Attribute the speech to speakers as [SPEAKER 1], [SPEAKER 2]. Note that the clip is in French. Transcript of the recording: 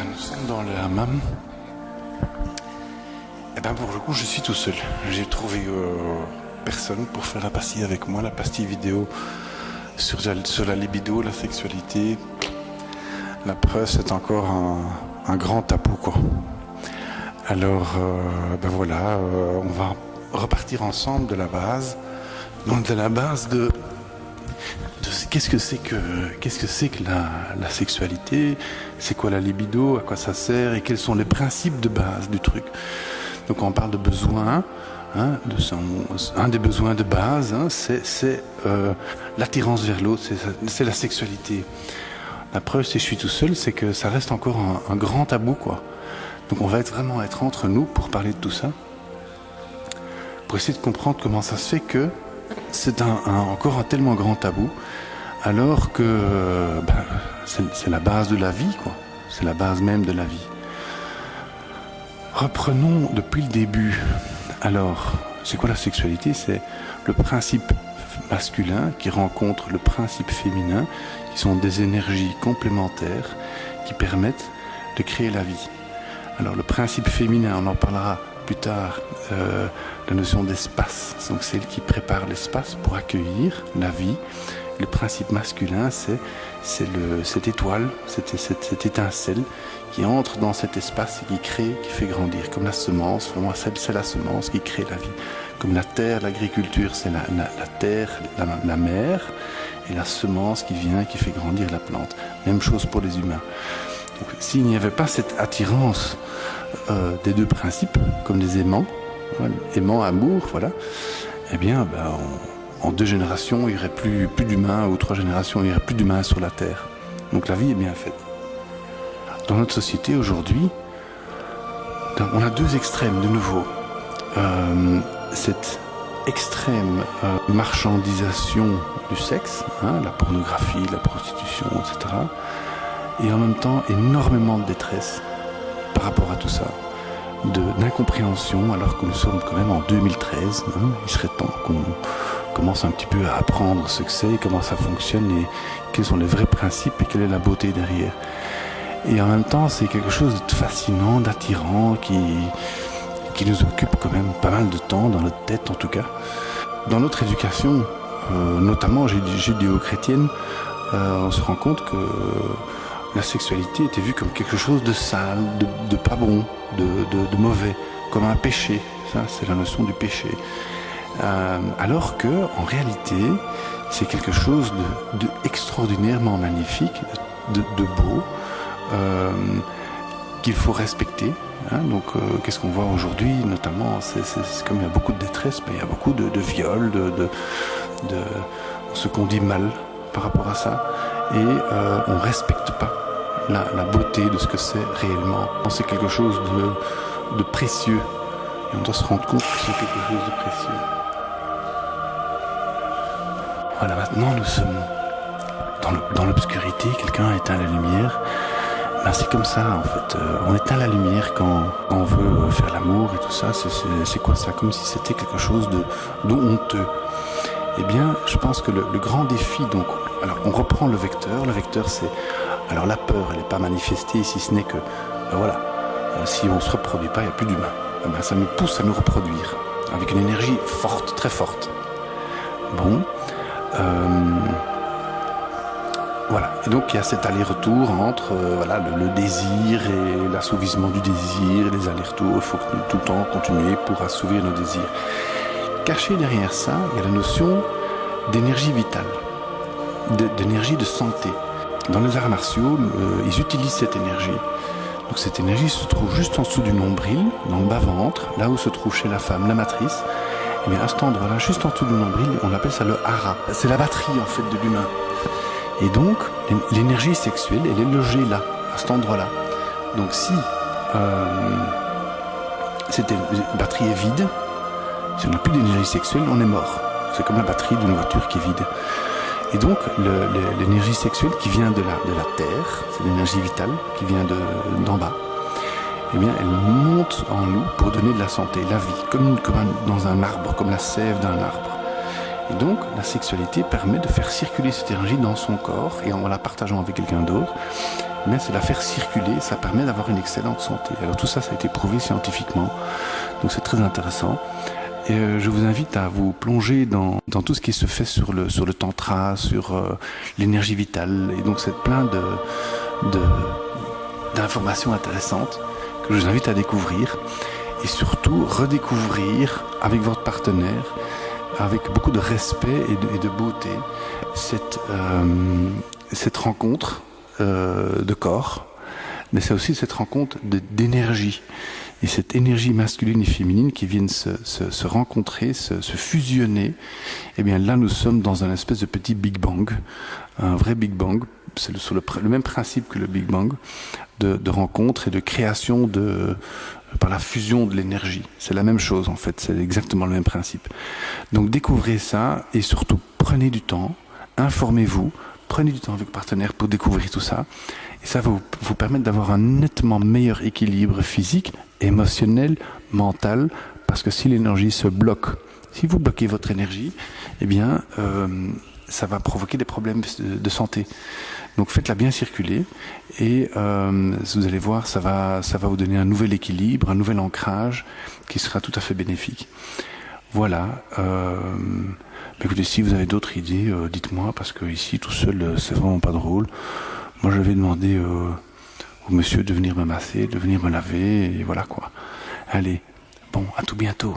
[SPEAKER 1] Nous sommes dans le hammam. Et ben pour le coup, je suis tout seul. J'ai trouvé personne pour faire la pastille avec moi, la pastille vidéo sur la libido, la sexualité. La preuve, c'est encore un grand tabou, quoi. Alors, ben voilà, on va repartir ensemble de la base. Donc de la base de qu'est-ce que c'est que la sexualité, c'est quoi la libido, à quoi ça sert et quels sont les principes de base du truc. Donc on parle de besoins, un des besoins de base, c'est l'attirance vers l'autre, c'est la sexualité. La preuve, si je suis tout seul, c'est que ça reste encore un grand tabou, quoi. Donc on va vraiment être entre nous pour parler de tout ça, pour essayer de comprendre comment ça se fait que c'est encore un tellement grand tabou, alors que c'est la base de la vie, quoi. C'est la base même de la vie. Reprenons depuis le début. Alors, c'est quoi la sexualité? C'est le principe masculin qui rencontre le principe féminin, qui sont des énergies complémentaires qui permettent de créer la vie. Alors, le principe féminin, on en parlera plus tard, la notion d'espace, donc c'est elle qui prépare l'espace pour accueillir la vie. Le principe masculin, c'est cette étoile, cette étincelle qui entre dans cet espace et qui crée, qui fait grandir, comme la semence. Vraiment, c'est la semence qui crée la vie. Comme la terre, l'agriculture, c'est la terre, la mer, et la semence qui vient, qui fait grandir la plante. Même chose pour les humains. Donc, s'il n'y avait pas cette attirance des deux principes, comme des aimants, aimant, amour, voilà, eh bien, en 2 générations, il n'y aurait plus d'humains, ou 3 générations, il n'y aurait plus d'humains sur la Terre. Donc la vie est bien faite. Dans notre société aujourd'hui, on a 2 extrêmes de nouveau. Cette extrême marchandisation du sexe, la pornographie, la prostitution, etc. Et en même temps, énormément de détresse par rapport à tout ça. D'incompréhension, alors que nous sommes quand même en 2013. Il serait temps qu'on commence un petit peu à apprendre ce que c'est, comment ça fonctionne et quels sont les vrais principes et quelle est la beauté derrière. Et en même temps, c'est quelque chose de fascinant, d'attirant, qui nous occupe quand même pas mal de temps, dans notre tête en tout cas. Dans notre éducation, notamment judéo-chrétienne, on se rend compte que la sexualité était vue comme quelque chose de sale, de pas bon, de mauvais, comme un péché. Ça, c'est la notion du péché. Alors que, en réalité, c'est quelque chose de extraordinairement magnifique, de beau, qu'il faut respecter. Donc, qu'est-ce qu'on voit aujourd'hui, notamment, c'est comme il y a beaucoup de détresse, mais il y a beaucoup de viols, de ce qu'on dit mal par rapport à ça, et on ne respecte pas la beauté de ce que c'est réellement. C'est quelque chose de précieux, et on doit se rendre compte que c'est quelque chose de précieux. Voilà, maintenant nous sommes dans l'obscurité, quelqu'un a éteint la lumière. C'est comme ça en fait, on éteint la lumière quand on veut faire l'amour et tout ça, c'est quoi ça? Comme si c'était quelque chose de honteux. Eh bien, je pense que le grand défi, donc, alors on reprend le vecteur c'est, alors la peur, elle n'est pas manifestée, si ce n'est que, si on ne se reproduit pas, il n'y a plus d'humains. Ça nous pousse à nous reproduire, avec une énergie forte, très forte. Bon, voilà, et donc il y a cet aller-retour entre le désir et l'assouvissement du désir, les allers-retours, il faut tout le temps continuer pour assouvir nos désirs. Caché derrière ça, il y a la notion d'énergie vitale, d'énergie de santé. Dans les arts martiaux, ils utilisent cette énergie. Donc cette énergie se trouve juste en dessous du nombril, dans le bas-ventre, là où se trouve chez la femme la matrice. Et bien à cet endroit-là, juste en dessous du nombril, on appelle ça le hara. C'est la batterie en fait de l'humain. Et donc, l'énergie sexuelle, elle est logée là, à cet endroit-là. Donc si cette batterie est vide, si on n'a plus d'énergie sexuelle, on est mort. C'est comme la batterie d'une voiture qui est vide. Et donc, l'énergie sexuelle qui vient de la terre, c'est l'énergie vitale qui vient d'en bas, eh bien, elle monte en nous pour donner de la santé, la vie, comme dans un arbre, comme la sève d'un arbre. Et donc, la sexualité permet de faire circuler cette énergie dans son corps, et en la partageant avec quelqu'un d'autre, eh bien, c'est la faire circuler, ça permet d'avoir une excellente santé. Alors tout ça, ça a été prouvé scientifiquement, donc c'est très intéressant. Et je vous invite à vous plonger dans tout ce qui se fait sur le tantra, sur l'énergie vitale. Et donc c'est plein d'informations intéressantes que je vous invite à découvrir. Et surtout redécouvrir avec votre partenaire, avec beaucoup de respect et de beauté, cette rencontre de corps, mais c'est aussi cette rencontre d'énergie. Et cette énergie masculine et féminine qui viennent se rencontrer, se fusionner, eh bien là nous sommes dans un espèce de petit Big Bang, un vrai Big Bang, c'est sur le même principe que le Big Bang, de rencontre et de création par la fusion de l'énergie. C'est la même chose en fait, c'est exactement le même principe. Donc découvrez ça et surtout prenez du temps, informez-vous, prenez du temps avec votre partenaire pour découvrir tout ça. Et ça va vous permettre d'avoir un nettement meilleur équilibre physique, émotionnel, mental, parce que si l'énergie se bloque, si vous bloquez votre énergie, eh bien, ça va provoquer des problèmes de santé. Donc faites-la bien circuler et vous allez voir, ça va vous donner un nouvel équilibre, un nouvel ancrage qui sera tout à fait bénéfique. Voilà. Écoutez, si vous avez d'autres idées, dites-moi, parce que ici, tout seul, c'est vraiment pas drôle. Moi, je vais demander au monsieur de venir me masser, de venir me laver, et voilà quoi. Allez, bon, à tout bientôt.